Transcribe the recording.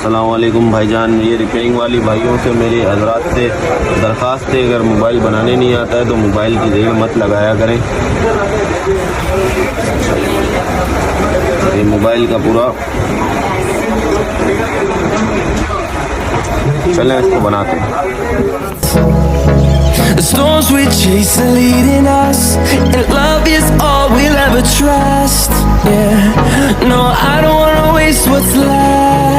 अस्सलाम वालेकुम भाईजान। ये रिपेयरिंग वाली भाइयों से मेरी हजरात से दरख्वास्त है, अगर मोबाइल बनाने नहीं आता है तो मोबाइल की रेल मत लगाया करें। ये मोबाइल का पूरा चलें इसको बनाते हैं। The storms we chase are leading us, and love is all we'll ever trust. Yeah, no, I don't wanna waste what's left.